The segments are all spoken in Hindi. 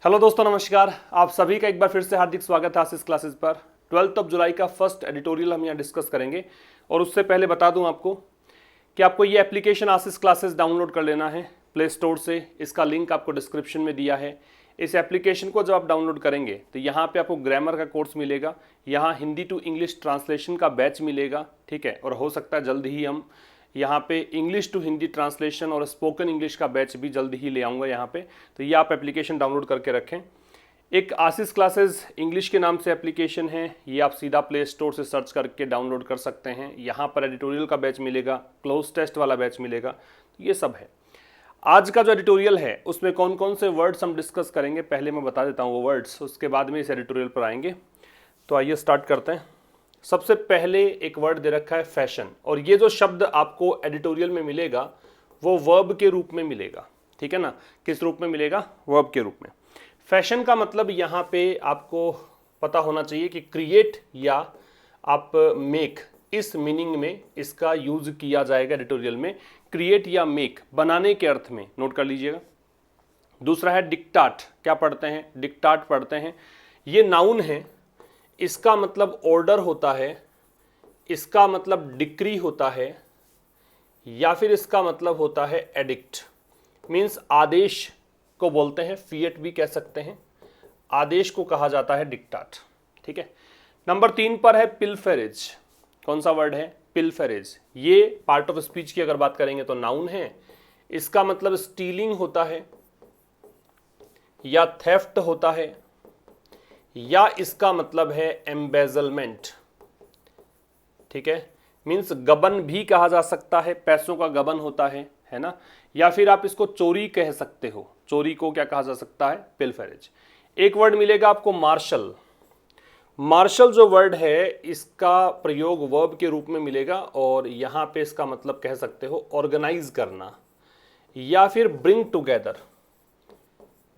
हेलो दोस्तों, नमस्कार। आप सभी का एक बार फिर से हार्दिक स्वागत है आशीष क्लासेस पर। 12 जुलाई का फर्स्ट एडिटोरियल हम यहाँ डिस्कस करेंगे। और उससे पहले बता दूं आपको कि आपको ये एप्लीकेशन आशीष क्लासेस डाउनलोड कर लेना है प्ले स्टोर से। इसका लिंक आपको डिस्क्रिप्शन में दिया है। इस एप्लीकेशन को जब आप डाउनलोड करेंगे तो यहाँ पे आपको ग्रामर का कोर्स मिलेगा, यहाँ हिंदी टू इंग्लिश ट्रांसलेशन का बैच मिलेगा, ठीक है। और हो सकता है जल्द ही हम यहाँ पे इंग्लिश टू हिंदी ट्रांसलेशन और स्पोकन इंग्लिश का बैच भी जल्द ही ले आऊँगा यहाँ पे। तो ये आप एप्लीकेशन डाउनलोड करके रखें। एक आशीष क्लासेस इंग्लिश के नाम से एप्लीकेशन है, ये आप सीधा प्ले स्टोर से सर्च करके डाउनलोड कर सकते हैं। यहाँ पर एडिटोरियल का बैच मिलेगा, क्लोज टेस्ट वाला बैच मिलेगा, ये सब है। आज का जो एडिटोरियल है उसमें कौन कौन से वर्ड्स हम डिस्कस करेंगे पहले मैं बता देता हूँ वो वर्ड्स, उसके बाद में इस एडिटोरियल पर आएंगे। तो आइए स्टार्ट करते हैं। सबसे पहले एक वर्ड दे रखा है फैशन, और ये जो शब्द आपको एडिटोरियल में मिलेगा वो वर्ब के रूप में मिलेगा, ठीक है ना। किस रूप में मिलेगा? वर्ब के रूप में। फैशन का मतलब यहाँ पे आपको पता होना चाहिए कि क्रिएट या आप मेक, इस मीनिंग में इसका यूज किया जाएगा एडिटोरियल में। क्रिएट या मेक, बनाने के अर्थ में, नोट कर लीजिएगा। दूसरा है डिक्टाट। क्या पढ़ते हैं? डिक्टाट पढ़ते हैं। ये नाउन है, इसका मतलब ऑर्डर होता है, इसका मतलब डिक्री होता है, या फिर इसका मतलब होता है एडिक्ट। मीन्स आदेश को बोलते हैं, फिएट भी कह सकते हैं। आदेश को कहा जाता है डिक्टाट, ठीक है। नंबर 3 पर है पिलफेरेज। कौन सा वर्ड है? पिलफेरेज। ये पार्ट ऑफ स्पीच की अगर बात करेंगे तो नाउन है, इसका मतलब स्टीलिंग होता है या थेफ्ट होता है, या इसका मतलब है एम्बेजलमेंट, ठीक है। मीन्स गबन भी कहा जा सकता है, पैसों का गबन होता है ना। या फिर आप इसको चोरी कह सकते हो। चोरी को क्या कहा जा सकता है? पिलफेरेज। एक वर्ड मिलेगा आपको मार्शल। मार्शल जो वर्ड है इसका प्रयोग वर्ब के रूप में मिलेगा, और यहां पे इसका मतलब कह सकते हो ऑर्गेनाइज करना या फिर ब्रिंग टुगेदर।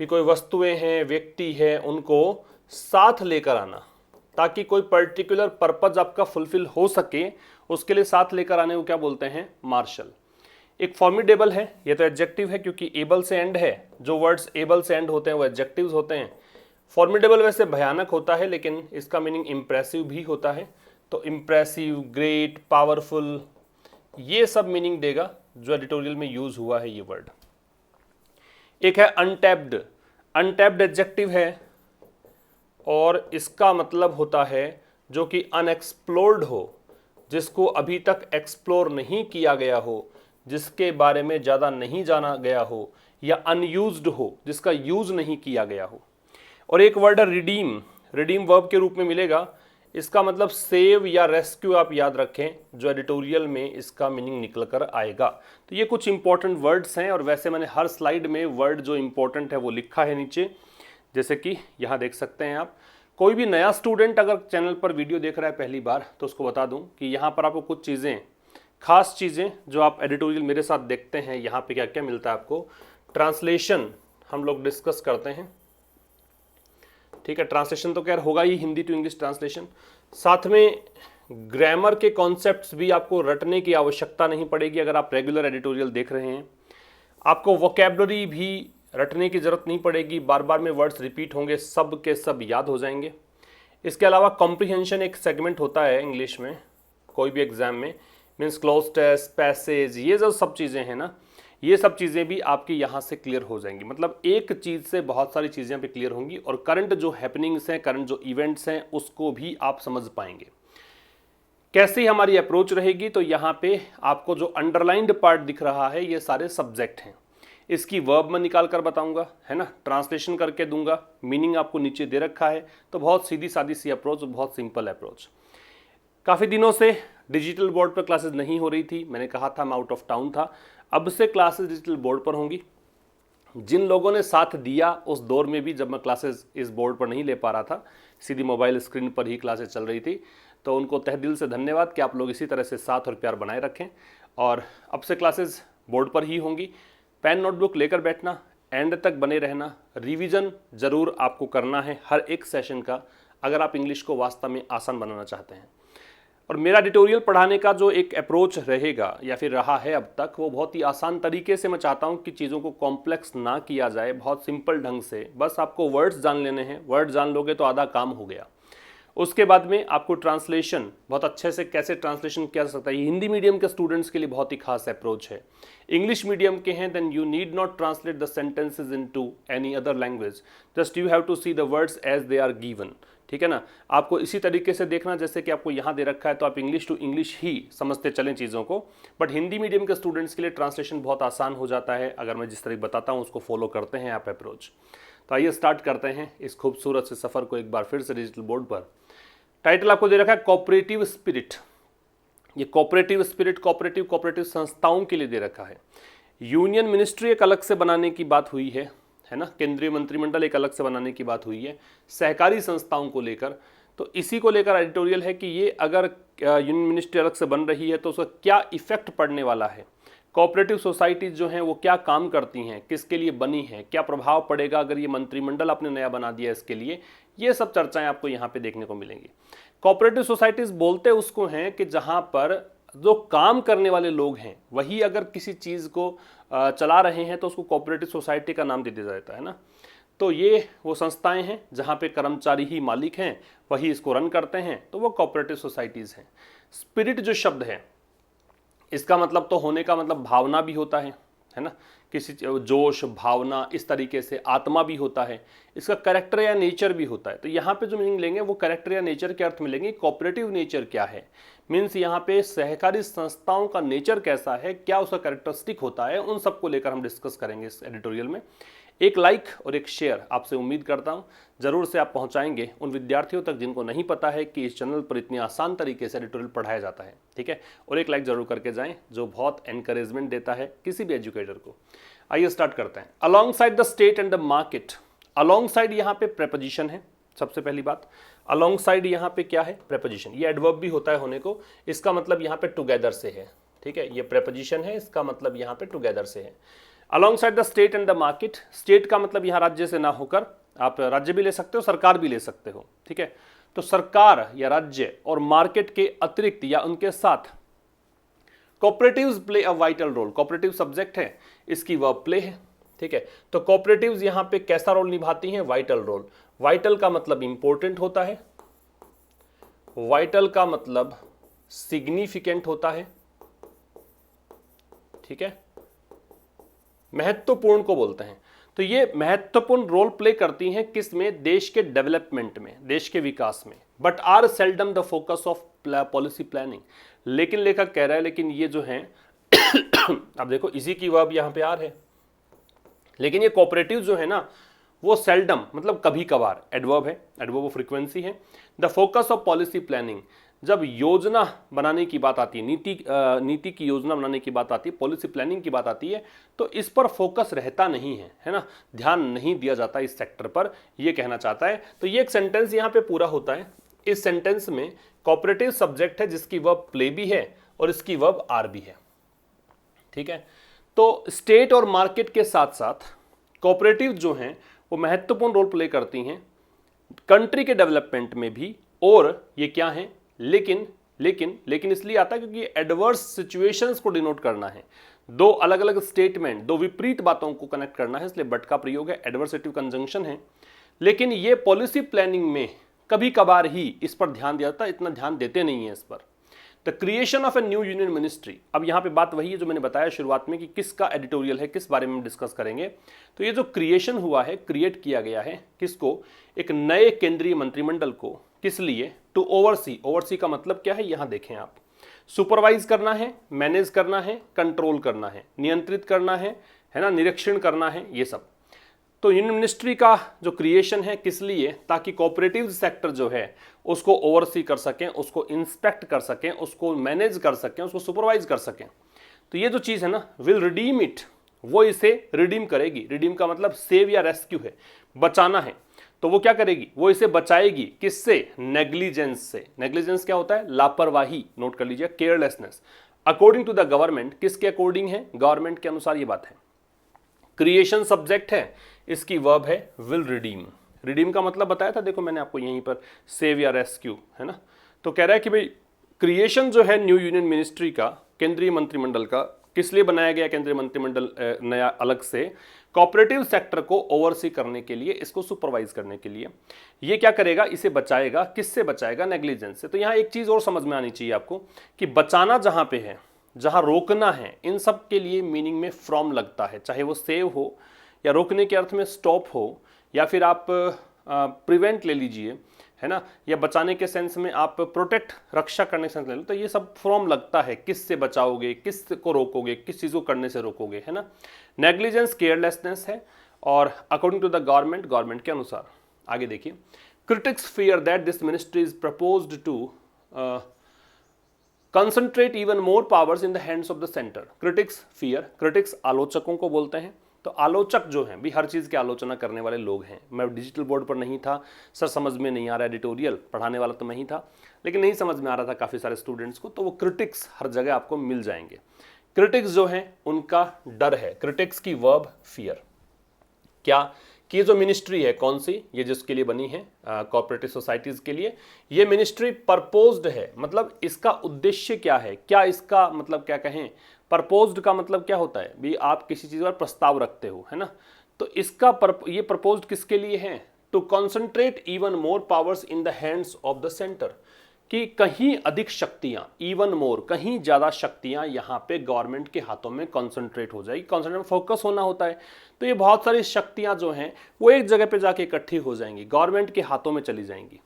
भी कोई वस्तुएं हैं, व्यक्ति है, उनको साथ लेकर आना ताकि कोई पर्टिकुलर पर्पज आपका फुलफिल हो सके, उसके लिए साथ लेकर आने को क्या बोलते हैं? मार्शल। एक फॉर्मिडेबल है, ये तो एडजेक्टिव है क्योंकि एबल से एंड है। जो वर्ड्स एबल से एंड होते हैं वो एडजेक्टिव्स होते हैं। फॉर्मिडेबल वैसे भयानक होता है, लेकिन इसका मीनिंग इंप्रेसिव भी होता है। तो इंप्रेसिव, ग्रेट, पावरफुल, ये सब मीनिंग देगा जो एडिटोरियल में यूज हुआ है ये वर्ड। एक है अनटैप्ड। अनटैप्ड एडजेक्टिव है और इसका मतलब होता है जो कि अनएक्सप्लोर्ड हो, जिसको अभी तक एक्सप्लोर नहीं किया गया हो, जिसके बारे में ज़्यादा नहीं जाना गया हो, या अनयूज्ड हो, जिसका यूज नहीं किया गया हो। और एक वर्ड है रिडीम। रिडीम वर्ब के रूप में मिलेगा, इसका मतलब सेव या रेस्क्यू आप याद रखें, जो एडिटोरियल में इसका मीनिंग निकल कर आएगा। तो ये कुछ इंपॉर्टेंट वर्ड्स हैं, और वैसे मैंने हर स्लाइड में वर्ड जो इंपॉर्टेंट है वो लिखा है नीचे, जैसे कि यहाँ देख सकते हैं आप। कोई भी नया स्टूडेंट अगर चैनल पर वीडियो देख रहा है पहली बार, तो उसको बता दूं कि यहाँ पर आपको कुछ चीज़ें, खास चीज़ें जो आप एडिटोरियल मेरे साथ देखते हैं, यहाँ पे क्या क्या मिलता है आपको। ट्रांसलेशन हम लोग डिस्कस करते हैं, ठीक है। ट्रांसलेशन तो खैर होगा ही, हिंदी टू इंग्लिश ट्रांसलेशन। साथ में ग्रामर के कॉन्सेप्ट्स भी आपको रटने की आवश्यकता नहीं पड़ेगी अगर आप रेगुलर एडिटोरियल देख रहे हैं। आपको वोकैबुलरी भी रटने की ज़रूरत नहीं पड़ेगी, बार बार में वर्ड्स रिपीट होंगे, सब के सब याद हो जाएंगे। इसके अलावा कॉम्प्रिहेंशन एक सेगमेंट होता है इंग्लिश में कोई भी एग्जाम में, मीन्स क्लोज टेस्ट, पैसेज, ये जो सब चीज़ें हैं ना, ये सब चीज़ें भी आपकी यहाँ से क्लियर हो जाएंगी। मतलब एक चीज़ से बहुत सारी चीज़ें पे क्लियर होंगी, और करंट जो हैपनिंग्स हैं, करंट जो इवेंट्स हैं, उसको भी आप समझ पाएंगे। कैसी हमारी अप्रोच रहेगी? तो यहाँ पे आपको जो अंडरलाइंड पार्ट दिख रहा है ये सारे सब्जेक्ट हैं। इसकी वर्ब मैं निकाल कर बताऊंगा, है ना, ट्रांसलेशन करके दूंगा, मीनिंग आपको नीचे दे रखा है। तो बहुत सीधी सादी सी अप्रोच, बहुत सिंपल अप्रोच। काफ़ी दिनों से डिजिटल बोर्ड पर क्लासेस नहीं हो रही थी, मैंने कहा था मैं आउट ऑफ टाउन था। अब से क्लासेस डिजिटल बोर्ड पर होंगी। जिन लोगों ने साथ दिया उस दौर में भी, जब मैं क्लासेस इस बोर्ड पर नहीं ले पा रहा था, सीधी मोबाइल स्क्रीन पर ही क्लासेस चल रही थी, तो उनको तहे दिल से धन्यवाद कि आप लोग इसी तरह से साथ और प्यार बनाए रखें। और अब से क्लासेस बोर्ड पर ही होंगी। पेन नोटबुक लेकर बैठना, एंड तक बने रहना, रिवीजन ज़रूर आपको करना है हर एक सेशन का, अगर आप इंग्लिश को वास्तव में आसान बनाना चाहते हैं। और मेरा एडिटोरियल पढ़ाने का जो एक अप्रोच रहेगा या फिर रहा है अब तक, वो बहुत ही आसान तरीके से मैं चाहता हूँ कि चीज़ों को कॉम्प्लेक्स ना किया जाए, बहुत सिंपल ढंग से बस आपको वर्ड्स जान लेने हैं। वर्ड जान लोगे तो आधा काम हो गया। उसके बाद में आपको ट्रांसलेशन बहुत अच्छे से कैसे ट्रांसलेशन किया जा सकता है, ये हिंदी मीडियम के स्टूडेंट्स के लिए बहुत ही खास अप्रोच है। इंग्लिश मीडियम के हैं then you need not translate the sentences into any other language, just you have to see the words as they are given. ठीक है ना, आपको इसी तरीके से देखना जैसे कि आपको यहाँ दे रखा है तो आप इंग्लिश टू इंग्लिश ही समझते चलें चीज़ों को। बट हिंदी मीडियम के स्टूडेंट्स के लिए ट्रांसलेशन बहुत आसान हो जाता है अगर मैं जिस तरीके बताता हूँ उसको फॉलो करते हैं आप अप्रोच। तो आइए स्टार्ट करते हैं इस खूबसूरत से सफ़र को एक बार फिर से डिजिटल बोर्ड पर। टाइटल आपको दे रखा है कोऑपरेटिव स्पिरिट। ये कोऑपरेटिव स्पिरिट कोऑपरेटिव संस्थाओं के लिए दे रखा है। यूनियन मिनिस्ट्री एक अलग से बनाने की बात हुई है ना, केंद्रीय मंत्रिमंडल एक अलग से बनाने की बात हुई है सहकारी संस्थाओं को लेकर। तो इसी को लेकर एडिटोरियल है कि ये अगर यूनियन मिनिस्ट्री अलग से बन रही है तो उसका क्या इफेक्ट पड़ने वाला है, कोऑपरेटिव सोसाइटीज़ जो हैं वो क्या काम करती हैं, किसके लिए बनी हैं, क्या प्रभाव पड़ेगा अगर ये मंत्रिमंडल आपने नया बना दिया इसके लिए, ये सब चर्चाएं आपको यहाँ पे देखने को मिलेंगी। कोऑपरेटिव सोसाइटीज़ बोलते उसको हैं कि जहाँ पर जो काम करने वाले लोग हैं वही अगर किसी चीज़ को चला रहे हैं तो उसको कोऑपरेटिव सोसाइटी का नाम दे दिया जाता है ना। तो ये वो संस्थाएं हैं जहाँ पे कर्मचारी ही मालिक हैं, वही इसको रन करते हैं, तो वो कोऑपरेटिव सोसाइटीज़ हैं। स्पिरिट जो शब्द है इसका मतलब तो होने का मतलब भावना भी होता है ना, किसी जोश भावना इस तरीके से, आत्मा भी होता है, इसका कैरेक्टर या नेचर भी होता है। तो यहाँ पे जो मीनिंग लेंगे वो कैरेक्टर या नेचर के अर्थ में लेंगे। कोऑपरेटिव नेचर क्या है, मीन्स यहाँ पे सहकारी संस्थाओं का नेचर कैसा है, क्या उसका कैरेक्टरिस्टिक होता है, उन सबको लेकर हम डिस्कस करेंगे इस एडिटोरियल में। एक लाइक और एक शेयर आपसे उम्मीद करता हूँ ज़रूर से आप पहुँचाएंगे उन विद्यार्थियों तक जिनको नहीं पता है कि इस चैनल पर इतनी आसान तरीके से एडिटोरियल पढ़ाया जाता है। ठीक है, और एक लाइक ज़रूर करके जाएं जो बहुत एनकरेजमेंट देता है किसी भी एजुकेटर को। आइए स्टार्ट करते हैं। Along side the state and the market. Along side यहाँ पे प्रेपोजिशन है। सबसे पहली बात, अलॉन्ग साइड यहाँ पे क्या है, प्रेपोजिशन। ये एडवर्ब भी होता है होने को, इसका मतलब यहाँ पे टुगेदर से है। ठीक है, ये प्रेपोजिशन है, इसका मतलब यहाँ पे टुगेदर से है। Along side the state and the market, state का मतलब यहाँ राज्य से ना होकर आप राज्य भी ले सकते हो, सरकार भी ले सकते हो। ठीक है, तो सरकार या राज्य और मार्केट के अतिरिक्त या उनके साथ cooperatives play a vital role. Cooperative subject है, इसकी वर्ब प्ले है। ठीक है, तो कोऑपरेटिव्स यहाँ पे कैसा रोल निभाती हैं, वाइटल रोल। वाइटल का मतलब इंपॉर्टेंट होता है, वाइटल का मतलब सिग्निफिकेंट होता है। ठीक है, महत्वपूर्ण को बोलते हैं। तो ये महत्वपूर्ण रोल प्ले करती हैं किस में, देश के डेवलपमेंट में, देश के विकास में। But are seldom the focus of policy planning. लेकिन लेखक कह रहा है लेकिन ये जो है अब देखो इसी की वर्ब यहाँ पे आर है, लेकिन ये कोऑपरेटिव जो है ना वो सेल्डम मतलब कभी कभार, एडवर्ब है, एडवर्ब ऑफ फ्रीक्वेंसी है। The focus of policy planning, जब योजना बनाने की बात आती है, नीति की योजना बनाने की बात आती है, पॉलिसी प्लानिंग की बात आती है, तो इस पर फोकस रहता नहीं है ना, ध्यान नहीं दिया जाता इस सेक्टर पर, ये कहना चाहता है। तो ये एक सेंटेंस यहाँ पे पूरा होता है। इस सेंटेंस में कोऑपरेटिव सब्जेक्ट है जिसकी वर्ब प्ले भी है और इसकी वर्ब आर भी है। ठीक है, तो स्टेट और मार्केट के साथ साथ कोऑपरेटिव जो हैं वो महत्वपूर्ण रोल प्ले करती हैं कंट्री के डेवलपमेंट में भी। और ये क्या है, लेकिन इसलिए आता है क्योंकि एडवर्स सिचुएशंस को डिनोट करना है, दो अलग अलग स्टेटमेंट, दो विपरीत बातों को कनेक्ट करना है, इसलिए बट का प्रयोग है, एडवर्सेटिव कंजंक्शन है। लेकिन ये पॉलिसी प्लानिंग में कभी कभार ही इस पर ध्यान दिया जाता है, इतना ध्यान देते नहीं है इस पर। The creation of a new union ministry, अब यहाँ पे बात वही है जो मैंने बताया शुरुआत में कि किसका एडिटोरियल है, किस बारे में डिस्कस करेंगे। तो ये जो क्रिएशन हुआ है, क्रिएट किया गया है किसको, एक नए केंद्रीय मंत्रिमंडल को, किस लिए, टू ओवरसी। ओवरसी का मतलब क्या है, यहाँ देखें आप, सुपरवाइज करना है, मैनेज करना है, कंट्रोल करना है, नियंत्रित करना है ना, निरीक्षण करना है, ये सब। तो यूनियन मिनिस्ट्री का जो क्रिएशन है किस लिए, ताकि कोऑपरेटिव सेक्टर जो है उसको ओवरसी कर सकें, उसको इंस्पेक्ट कर सकें, उसको मैनेज कर सकें, उसको सुपरवाइज कर सकें। तो ये जो चीज़ है ना, विल रिडीम इट, वो इसे रिडीम करेगी। रिडीम का मतलब सेव या रेस्क्यू है, बचाना है। तो वो क्या करेगी, वो इसे बचाएगी, किससे, नेग्लिजेंस से। नेग्लिजेंस क्या होता है, लापरवाही, नोट कर लीजिए, carelessness. According to the government, किसके अकॉर्डिंग है, गवर्नमेंट के अनुसार ये बात है। क्रिएशन सब्जेक्ट है, इसकी वर्ब है विल रिडीम। रिडीम का मतलब बताया था, देखो मैंने आपको यहीं पर, सेव या रेस्क्यू, है ना। तो कह रहा है कि भाई क्रिएशन जो है न्यू यूनियन मिनिस्ट्री का, केंद्रीय मंत्रिमंडल का, किस लिए बनाया गया केंद्रीय मंत्रिमंडल नया अलग से? कोऑपरेटिव सेक्टर को ओवरसी करने के लिए, इसको सुपरवाइज करने के लिए। ये क्या करेगा? इसे बचाएगा। किससे बचाएगा? नेग्लिजेंस से। तो यहाँ एक चीज और समझ में आनी चाहिए आपको कि बचाना जहां पे है, जहां रोकना है, इन सब के लिए मीनिंग में फ्रॉम लगता है, चाहे वो सेव हो या रोकने के अर्थ में स्टॉप हो, या फिर आप प्रिवेंट ले लीजिए, है ना, या बचाने के सेंस में आप प्रोटेक्ट, रक्षा करने के सेंस ले लो, तो ये सब फ्रॉम लगता है। किस से बचाओगे, किस को रोकोगे, किस चीज़ को करने से रोकोगे, है ना। नेग्लिजेंस केयरलेसनेस है, और अकॉर्डिंग टू द गवर्नमेंट के अनुसार। आगे देखिए, critics fear that this ministry is proposed to concentrate even more powers in the hands of the centre. Critics fear, critics आलोचकों को बोलते हैं। तो आलोचक जो हैं भी हर चीज़ की आलोचना करने वाले लोग हैं। मैं डिजिटल बोर्ड पर नहीं था सर, समझ में नहीं आ रहा, एडिटोरियल पढ़ाने वाला तो मैं ही था, लेकिन नहीं समझ में आ रहा था काफ़ी सारे स्टूडेंट्स को, तो वो क्रिटिक्स हर जगह आपको मिल जाएंगे। क्रिटिक्स जो हैं उनका डर है। क्रिटिक्स की वर्ब फियर। क्या कि ये जो मिनिस्ट्री है कौन सी, ये जिसके लिए बनी है, कोऑपरेटिव सोसाइटीज़ के लिए, ये मिनिस्ट्री परपोज्ड है, मतलब इसका उद्देश्य क्या है, क्या इसका मतलब क्या कहें, परपोज्ड का मतलब क्या होता है भी, आप किसी चीज़ पर प्रस्ताव रखते हो, है ना। तो इसका ये प्रपोज्ड किसके लिए है? To concentrate even more powers in the hands of the centre, कि कहीं अधिक शक्तियां, इवन मोर, कहीं ज़्यादा शक्तियां यहाँ पे गवर्नमेंट के हाथों में कॉन्सेंट्रेट हो जाएगी। कॉन्सेंट्रेट फोकस होना होता है, तो ये बहुत सारी शक्तियां जो हैं वो एक जगह पे जाके इकट्ठी हो जाएंगी, गवर्नमेंट के हाथों में चली जाएंगी।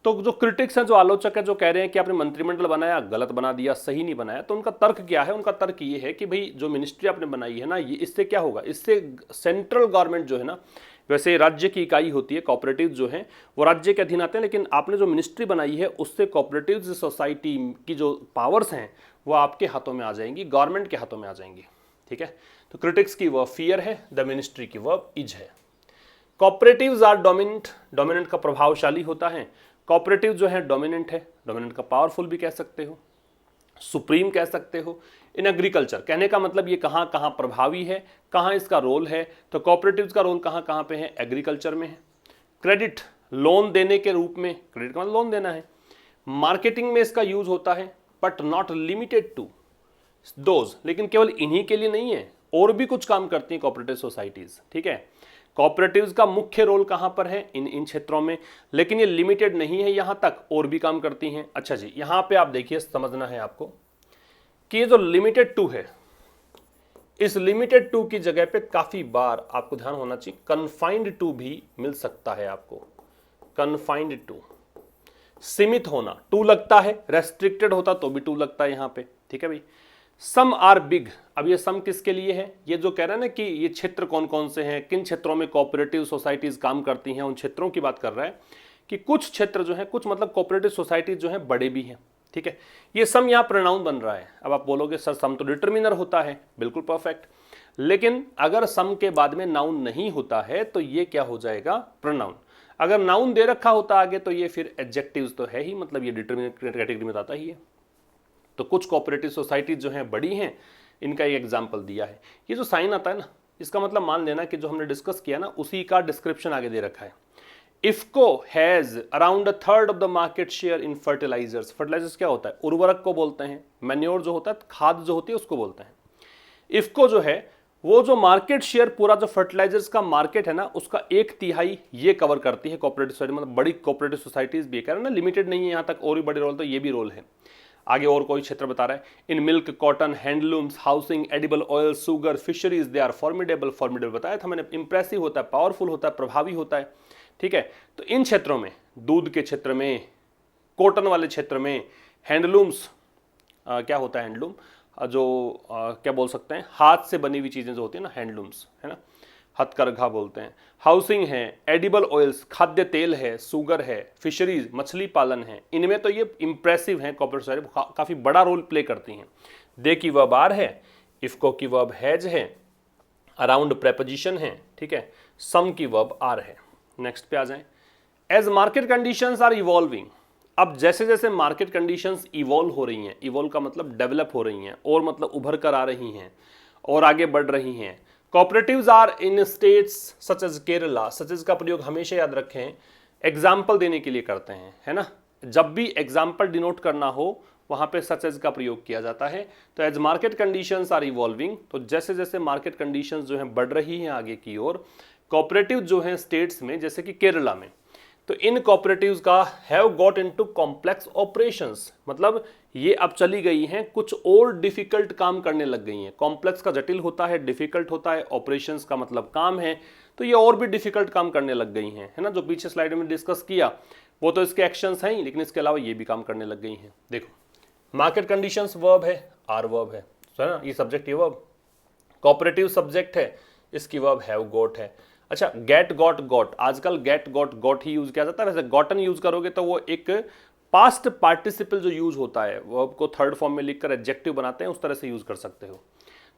तो जो क्रिटिक्स हैं, जो आलोचक है, जो कह रहे हैं कि आपने मंत्रिमंडल बनाया, गलत बना दिया, सही नहीं बनाया, तो उनका तर्क क्या है? उनका तर्क ये है कि भाई जो मिनिस्ट्री आपने बनाई है ना, ये इससे क्या होगा, इससे सेंट्रल गवर्नमेंट जो है ना, वैसे राज्य की इकाई होती है, कोऑपरेटिव जो है वो राज्य के अधीन आते हैं, लेकिन आपने जो मिनिस्ट्री बनाई है उससे कोऑपरेटिव सोसाइटी की जो पावर्स हैं वो आपके हाथों में आ जाएंगी, गवर्नमेंट के हाथों में आ जाएंगी। ठीक है, तो क्रिटिक्स की वर्ब फियर है, द मिनिस्ट्री की वर्ब इज है। कोऑपरेटिव्स आर डोमिनेंट, डोमिनेंट का प्रभावशाली होता है। कोऑपरेटिव जो है डोमिनेंट है, डोमिनेंट का पावरफुल भी कह सकते हो, सुप्रीम कह सकते हो। इन एग्रीकल्चर, कहने का मतलब ये कहाँ कहाँ प्रभावी है, कहाँ इसका रोल है, तो कोऑपरेटिव्स का रोल कहाँ कहाँ पे है? एग्रीकल्चर में है। क्रेडिट, लोन देने के रूप में, क्रेडिट का मतलब लोन देना है। मार्केटिंग में इसका यूज होता है, but not limited to those, लेकिन केवल इन्हीं के लिए नहीं है, और भी कुछ काम करती हैं कोऑपरेटिव सोसाइटीज। ठीक है, कोऑपरेटिव्स का मुख्य रोल कहां पर है? इन क्षेत्रों में, लेकिन ये लिमिटेड नहीं है यहां तक, और भी काम करती हैं। अच्छा जी, यहां पे आप देखिए, समझना है आपको कि ये जो लिमिटेड टू है, इस लिमिटेड टू की जगह पे काफी बार आपको ध्यान होना चाहिए कन्फाइंड टू भी मिल सकता है आपको। कन्फाइंड टू, सीमित होना, टू लगता है, रेस्ट्रिक्टेड होता तो भी टू लगता है यहां पे। ठीक है भाई। सम आर बिग, अब ये सम किसके लिए है? ये जो कह रहा है ना कि ये क्षेत्र कौन कौन से हैं, किन क्षेत्रों में कोऑपरेटिव सोसाइटीज काम करती हैं, उन क्षेत्रों की बात कर रहा है कि कुछ क्षेत्र जो है, कुछ मतलब कोऑपरेटिव सोसाइटीज जो है बड़े भी हैं। ठीक है, ये सम यहाँ प्रोनाउन बन रहा है। अब आप बोलोगे सर सम तो डिटर्मिनर होता है, बिल्कुल परफेक्ट, लेकिन अगर सम के बाद में नाउन नहीं होता है तो ये क्या हो जाएगा? प्रोनाउन। अगर नाउन दे रखा होता आगे तो ये फिर एडजेक्टिव्स तो है ही, मतलब ये डिटर्मिनर कैटेगरी में आता ही है। तो कुछ कोऑपरेटिव सोसाइटीज जो हैं बड़ी हैं, इनका एक एग्जाम्पल दिया है। ये जो साइन आता है ना, इसका मतलब मान लेना कि जो हमने डिस्कस किया ना, उसी का डिस्क्रिप्शन आगे दे रखा है। IFFCO has around 1/3 of the market share in fertilisers. Fertilisers क्या होता है? उर्वरक को बोलते हैं, मैन्योर जो होता है, खाद जो होती है उसको बोलते हैं। इफ्को जो है वो जो मार्केट शेयर, पूरा जो फर्टिलाइजर्स का मार्केट है ना, उसका 1/3 ये कवर करती है कोऑपरेटिव सोसाइटी, मतलब बड़ी कोऑपरेटिव सोसाइटीज भी कह रहे हैं ना, लिमिटेड नहीं है यहाँ तक, और भी बड़े रोल, तो ये भी रोल है। आगे और कोई क्षेत्र बता रहा है, in milk, cotton, handlooms, housing, edible oil, sugar, fisheries, they are formidable. Formidable बताया था मैंने, इंप्रेसिव होता है, पावरफुल होता है, प्रभावी होता है। ठीक है, तो इन क्षेत्रों में, दूध के क्षेत्र में, कॉटन वाले क्षेत्र में, हैंडलूम्स, क्या होता है हैंडलूम? क्या बोल सकते हैं, हाथ से बनी हुई चीजें जो होती है ना, हैंडलूम्स, है ना, हथकरघा बोलते हैं। हाउसिंग है, एडिबल ऑयल्स, खाद्य तेल है, सुगर है, फिशरीज, मछली पालन है, इनमें तो ये इंप्रेसिव हैं, कॉर्पोरेट सोसाइटी काफी बड़ा रोल प्ले करती हैं। दे की वर्ब आर है, इफको की वर्ब हैज है, अराउंड प्रेपोजिशन है। ठीक है, सम की वर्ब आर है। नेक्स्ट पे आ जाएं। As market conditions are evolving, अब जैसे जैसे मार्केट कंडीशंस इवॉल्व हो रही हैं, इवॉल्व का मतलब डेवलप हो रही हैं, और मतलब उभर कर आ रही हैं और आगे बढ़ रही हैं। Cooperatives are in states such as Kerala, such as का प्रयोग हमेशा याद रखें एग्जाम्पल देने के लिए करते हैं, है ना। जब भी एग्जाम्पल डिनोट करना हो वहां पे सच एज का प्रयोग किया जाता है। तो as market conditions are evolving, तो जैसे जैसे मार्केट कंडीशंस जो हैं बढ़ रही हैं आगे की ओर, कोऑपरेटिव जो हैं स्टेट्स में जैसे कि केरला में, तो इन कोऑपरेटिव्स का have got into complex operations, मतलब ये अब चली गई हैं कुछ और डिफिकल्ट काम करने लग गई हैं। कॉम्प्लेक्स का जटिल होता है, डिफिकल्ट होता है, ऑपरेशंस का मतलब काम है, तो ये और भी डिफिकल्ट काम करने लग गई हैं, है ना। जो पीछे स्लाइड में डिस्कस किया वो तो इसके एक्शंस हैं ही, लेकिन इसके अलावा ये भी काम करने लग गई हैं। देखो, मार्केट कंडीशंस वर्ब है, आर वर्ब है ना, ये सब्जेक्ट, ये वर्ब। कोऑपरेटिव सब्जेक्ट है, इसकी वर्ब हैव गॉट है। अच्छा, गेट गॉट गॉट, आजकल गेट गॉट गॉट ही यूज किया जाता है। वैसे गॉटन यूज करोगे तो वो एक पास्ट पार्टिसिपल जो यूज होता है, वर्ब को थर्ड फॉर्म में लिखकर एडजेक्टिव बनाते हैं, उस तरह से यूज कर सकते हो।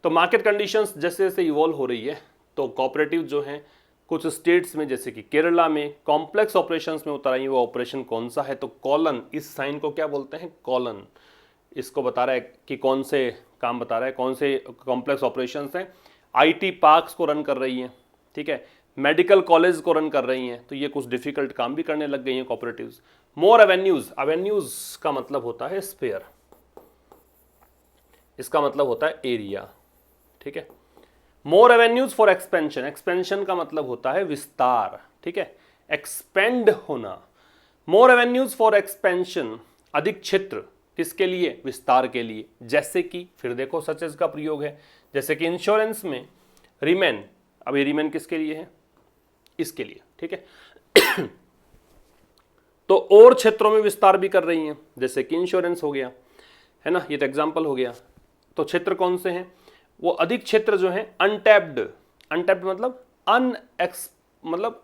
तो मार्केट कंडीशंस जैसे जैसे इवॉल्व हो रही है, तो कोऑपरेटिव जो हैं कुछ स्टेट्स में जैसे कि केरला में कॉम्प्लेक्स ऑपरेशंस में उतर आई। वो ऑपरेशन कौन सा है, तो कॉलन, इस साइन को क्या बोलते हैं, कॉलन। इसको बता रहा है कि कौन से काम बता रहा है, कौन से कॉम्प्लेक्स ऑपरेशंस हैं। आईटी पार्क्स को रन कर रही हैं, ठीक है, मेडिकल कॉलेज को रन कर रही हैं, तो ये कुछ डिफिकल्ट काम भी करने लग गई हैं कोऑपरेटिव्स। मोर एवेन्यूज, एवेन्यूज का मतलब होता है स्पेयर, इसका मतलब होता है एरिया, ठीक है। मोर एवेन्यूज फॉर एक्सपेंशन, एक्सपेंशन का मतलब होता है विस्तार, ठीक है, एक्सपेंड होना। मोर एवेन्यूज फॉर एक्सपेंशन, अधिक क्षेत्र, किसके लिए, विस्तार के लिए। जैसे कि, फिर देखो सच एज का प्रयोग है, जैसे कि इंश्योरेंस में रिमेन, अब ये रिमेन किसके लिए है, इसके लिए, ठीक है। तो और क्षेत्रों में विस्तार भी कर रही हैं, जैसे कि इंश्योरेंस हो गया, है ना, ये तो एग्जाम्पल हो गया। तो क्षेत्र कौन से हैं, वो अधिक क्षेत्र जो है अनटैप्ड, अनटैप्ड मतलब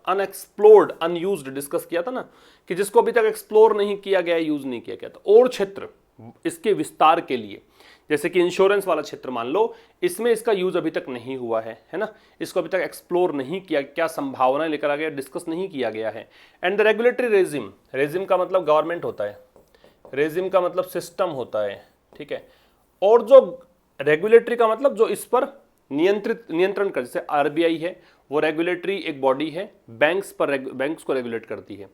अनएक्सप्लोर्ड, अनयूज्ड, डिस्कस किया था ना कि जिसको अभी तक एक्सप्लोर नहीं किया गया, यूज नहीं किया गया, तो और क्षेत्र इसके विस्तार के लिए। जैसे कि इंश्योरेंस वाला क्षेत्र मान लो, इसमें इसका यूज अभी तक नहीं हुआ है ना, इसको अभी तक एक्सप्लोर नहीं किया, क्या संभावनाएं लेकर आ गया, डिस्कस नहीं किया गया है। And the regulatory regime, regime का मतलब गवर्नमेंट होता है, रेजिम का मतलब सिस्टम होता है, ठीक है। और जो रेगुलेटरी का मतलब जो इस पर नियंत्रण कर, जैसे आरबीआई है, वो रेगुलेटरी एक बॉडी है, बैंक्स को रेगुलेट करती है।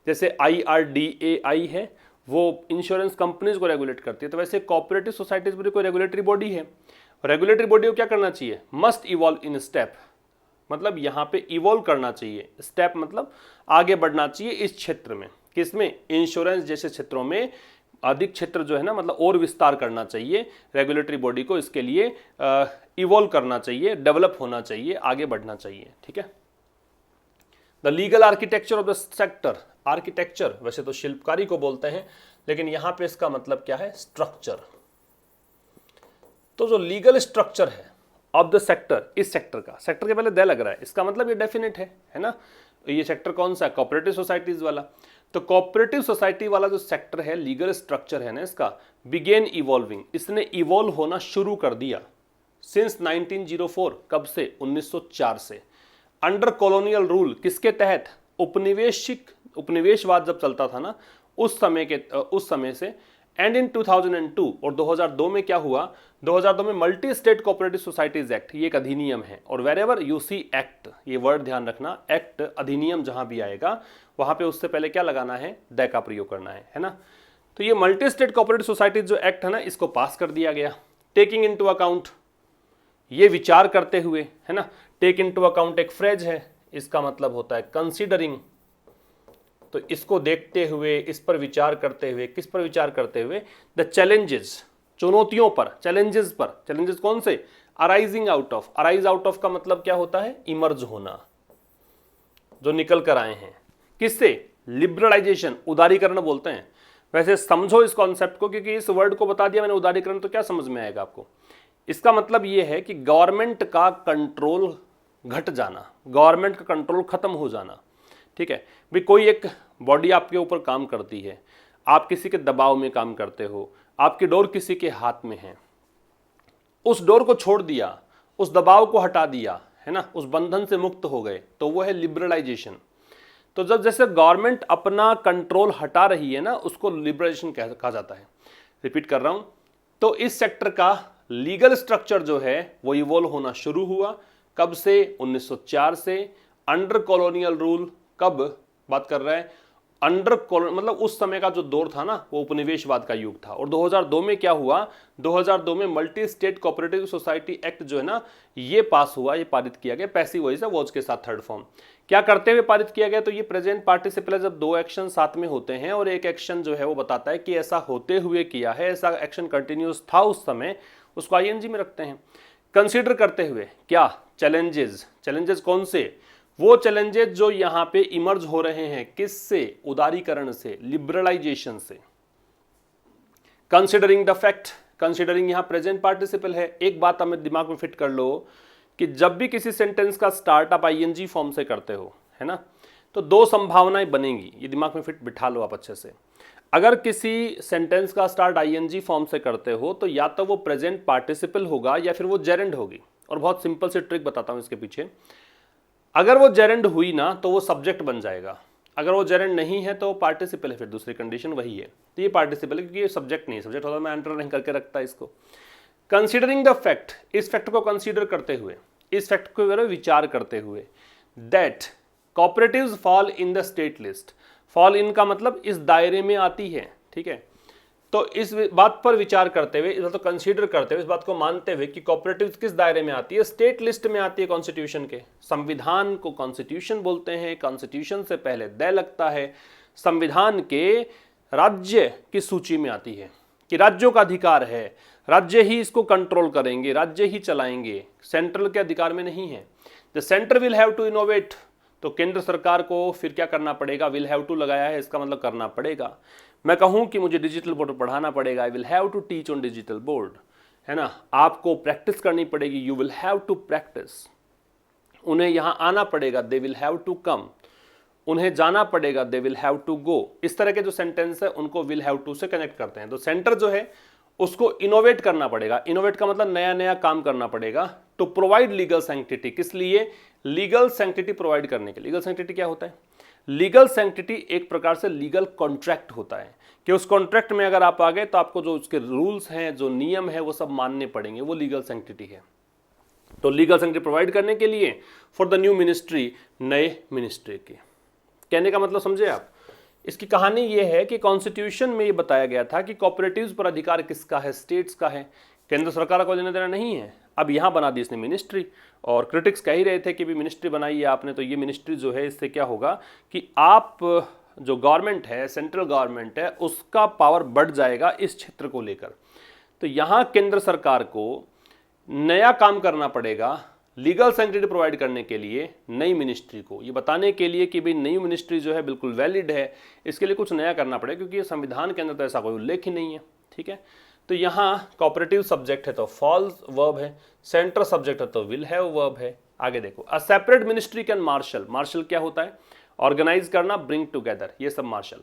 जैसे IRDAI है, वो इंश्योरेंस कंपनीज को रेगुलेट करती है। तो वैसे कोऑपरेटिव सोसाइटीज भी कोई रेगुलेटरी बॉडी है। रेगुलेटरी बॉडी को क्या करना चाहिए, मस्ट इवॉल्व इन स्टेप, मतलब यहाँ पे इवॉल्व करना चाहिए, स्टेप मतलब आगे बढ़ना चाहिए इस क्षेत्र में, किसमें, इंश्योरेंस जैसे क्षेत्रों में अधिक क्षेत्र जो है ना, मतलब और विस्तार करना चाहिए रेगुलेटरी बॉडी को, इसके लिए इवॉल्व करना चाहिए, डेवलप होना चाहिए, आगे बढ़ना चाहिए, ठीक है। The legal architecture of the sector, architecture वैसे तो शिल्पकारी को बोलते हैं, लेकिन यहां पे इसका मतलब क्या है, स्ट्रक्चर। तो जो लीगल स्ट्रक्चर है ऑफ द सेक्टर, इस सेक्टर का, सेक्टर के पहले दे लग रहा है, इसका मतलब ये डेफिनेट है ना। ये सेक्टर कौन सा है, कोऑपरेटिव सोसाइटीज वाला। तो कोऑपरेटिव सोसाइटी वाला जो सेक्टर है, लीगल स्ट्रक्चर है ना इसका, बिगेन इवॉल्विंग, इसने इवॉल्व होना शुरू कर दिया सिंस 1904, कब से, 1904 से। अंडर कॉलोनियल रूल, किसके तहत, उपनिवेशवाद जब चलता था ना, उस समय से। एंड इन 2002, और 2002 में क्या हुआ, 2002 में multi state cooperative societies act, ये एक अधिनियम है। और वेरेवर यू सी एक्ट, ये वर्ड ध्यान रखना, एक्ट, अधिनियम जहां भी आएगा वहां पे उससे पहले क्या लगाना है, द का प्रयोग करना है ना। तो ये मल्टी स्टेट कोऑपरेटिव सोसाइटीज जो एक्ट है ना, इसको पास कर दिया गया, टेकिंग इनटू अकाउंट, ये विचार करते हुए, है ना। टेक इनटू अकाउंट एक फ्रेज है, इसका मतलब होता है कंसीडरिंग, तो इसको देखते हुए, इस पर विचार करते हुए, किस पर विचार करते हुए, द चैलेंजेस, चुनौतियों पर, चैलेंजेस पर, चैलेंजेस कौन से, arising out of, arise out of का मतलब क्या होता है, इमर्ज होना, जो निकल कर आए हैं, किससे, लिबरलाइजेशन, उदारीकरण बोलते हैं। वैसे समझो इस कॉन्सेप्ट को, क्योंकि इस वर्ड को बता दिया मैंने उदारीकरण, तो क्या समझ में आएगा आपको। इसका मतलब यह है कि गवर्नमेंट का कंट्रोल घट जाना, गवर्नमेंट का कंट्रोल खत्म हो जाना, ठीक है। भाई कोई एक बॉडी आपके ऊपर काम करती है, आप किसी के दबाव में काम करते हो, आपकी डोर किसी के हाथ में है, उस डोर को छोड़ दिया, उस दबाव को हटा दिया, है ना, उस बंधन से मुक्त हो गए, तो वो है लिबरलाइजेशन। तो जब जैसे गवर्नमेंट अपना कंट्रोल हटा रही है ना, उसको लिबरलाइजेशन कहा जाता है। रिपीट कर रहा हूं, तो इस सेक्टर का लीगल स्ट्रक्चर जो है वो इवॉल्व होना शुरू हुआ, कब से, 1904 से। अंडर कॉलोनियल रूल, कब बात कर रहा है, अंडर मतलब उस समय का जो दौर था ना वो उपनिवेशवाद का युग था। और 2002 में क्या हुआ, 2002 में multi state cooperative society act जो है ना ये पास हुआ, ये पारित किया गया, पैसिव वॉइस है वॉच के साथ थर्ड फॉर्म। क्या करते हुए पारित किया गया, तो ये प्रेजेंट पार्टिसिपल जब दो एक्शन साथ में होते हैं और एक एक्शन जो है वो बताता है कि ऐसा होते हुए किया है, ऐसा एक्शन कंटिन्यूस था उस समय, उसको आईएनजी में रखते हैं। कंसीडर करते हुए क्या, चैलेंजेस, चैलेंजेस कौन से, वो चैलेंजेस जो यहां पे इमर्ज हो रहे हैं, किससे, उदारीकरण से, लिबरलाइजेशन से। कंसीडरिंग द फैक्ट, कंसीडरिंग यहां प्रेजेंट पार्टिसिपल है। एक बात हमें दिमाग में फिट कर लो कि जब भी किसी सेंटेंस का स्टार्ट आप आईएनजी फॉर्म से करते हो, है ना, तो दो संभावनाएं बनेंगी, ये दिमाग में फिट बिठा लो आप अच्छे से। अगर किसी सेंटेंस का स्टार्ट आईएनजी फॉर्म से करते हो तो या तो वो प्रेजेंट पार्टिसिपल होगा या फिर वो जेरेंड होगी। और बहुत सिंपल सी ट्रिक बताता हूं इसके पीछे, अगर वो जेरेंड हुई ना तो वो सब्जेक्ट बन जाएगा, अगर वो जेरेंड नहीं है तो पार्टिसिपल है, फिर दूसरी कंडीशन वही है। तो ये पार्टिसिपल है क्योंकि ये सब्जेक्ट नहीं है, सब्जेक्ट होता मैं एंटर नहीं करके रखता इसको। कंसीडरिंग द फैक्ट, इस फैक्ट को कंसीडर करते हुए, इस फैक्ट को विचार करते हुए, that cooperatives fall in the state list, fall in का मतलब इस दायरे में आती है, ठीक है। तो इस बात पर विचार करते हुए, इस बात को कंसीडर करते हुए, इस बात को मानते हुए कि कोऑपरेटिव्स किस दायरे में आती है, स्टेट लिस्ट में आती है कॉन्स्टिट्यूशन के। संविधान को कॉन्स्टिट्यूशन बोलते हैं, कॉन्स्टिट्यूशन से पहले द लगता है, संविधान के राज्य की सूची में आती है कि राज्यों का अधिकार है, राज्य ही इसको कंट्रोल करेंगे, राज्य ही चलाएंगे, सेंट्रल के अधिकार में नहीं है। The centre will have to innovate, तो केंद्र सरकार को फिर क्या करना पड़ेगा, विल हैव टू लगाया है, इसका मतलब करना पड़ेगा। मैं कहूं कि मुझे डिजिटल बोर्ड पढ़ाना पड़ेगा, I will have to teach on digital board, है ना। आपको प्रैक्टिस करनी पड़ेगी, you will have to practise. उन्हें यहां आना पड़ेगा, they will have to come. उन्हें जाना पड़ेगा, they will have to go. इस तरह के जो सेंटेंस है उनको विल हैव टू से कनेक्ट करते हैं। तो सेंटर जो है उसको इनोवेट करना पड़ेगा, इनोवेट का मतलब नया नया काम करना पड़ेगा, टू प्रोवाइड लीगल सैंक्टिटी। किस लिए, लीगल सैंक्टिटी प्रोवाइड करने के लिए। लीगल सैंक्टिटी क्या होता है, लीगल सैंक्टिटी एक प्रकार से लीगल कॉन्ट्रैक्ट होता है कि उस कॉन्ट्रैक्ट में अगर आप आ गए तो आपको जो उसके रूल्स हैं, जो नियम है, वो सब मानने पड़ेंगे, वो लीगल सैंक्टिटी है। तो लीगल सैंक्टिटी प्रोवाइड करने के लिए फॉर द न्यू मिनिस्ट्री, नए मिनिस्ट्री की। कहने का मतलब समझे आप, इसकी कहानी ये है कि कॉन्स्टिट्यूशन में ये बताया गया था कि कोऑपरेटिव्स पर अधिकार किसका है, स्टेट्स का है, केंद्र सरकार को लेना देना नहीं है। अब यहाँ बना दी इसने मिनिस्ट्री, और क्रिटिक्स कह ही रहे थे कि भी मिनिस्ट्री बनाई है आपने, तो ये मिनिस्ट्री जो है इससे क्या होगा कि आप जो गवर्नमेंट है, सेंट्रल गवर्नमेंट है, उसका पावर बढ़ जाएगा इस क्षेत्र को लेकर। तो यहाँ केंद्र सरकार को नया काम करना पड़ेगा लीगल सैंक्टिटी प्रोवाइड करने के लिए नई मिनिस्ट्री को, ये बताने के लिए कि भाई नई मिनिस्ट्री जो है बिल्कुल वैलिड है, इसके लिए कुछ नया करना पड़ेगा क्योंकि ये संविधान के अंदर तो ऐसा कोई उल्लेख ही नहीं है, ठीक है। तो यहाँ कोऑपरेटिव सब्जेक्ट है तो फॉल्स वर्ब है, सेंटर सब्जेक्ट है तो विल हैव वर्ब है। आगे देखो, a separate ministry can marshal, marshal क्या होता है, ऑर्गेनाइज करना, ब्रिंग टुगेदर, ये सब मार्शल।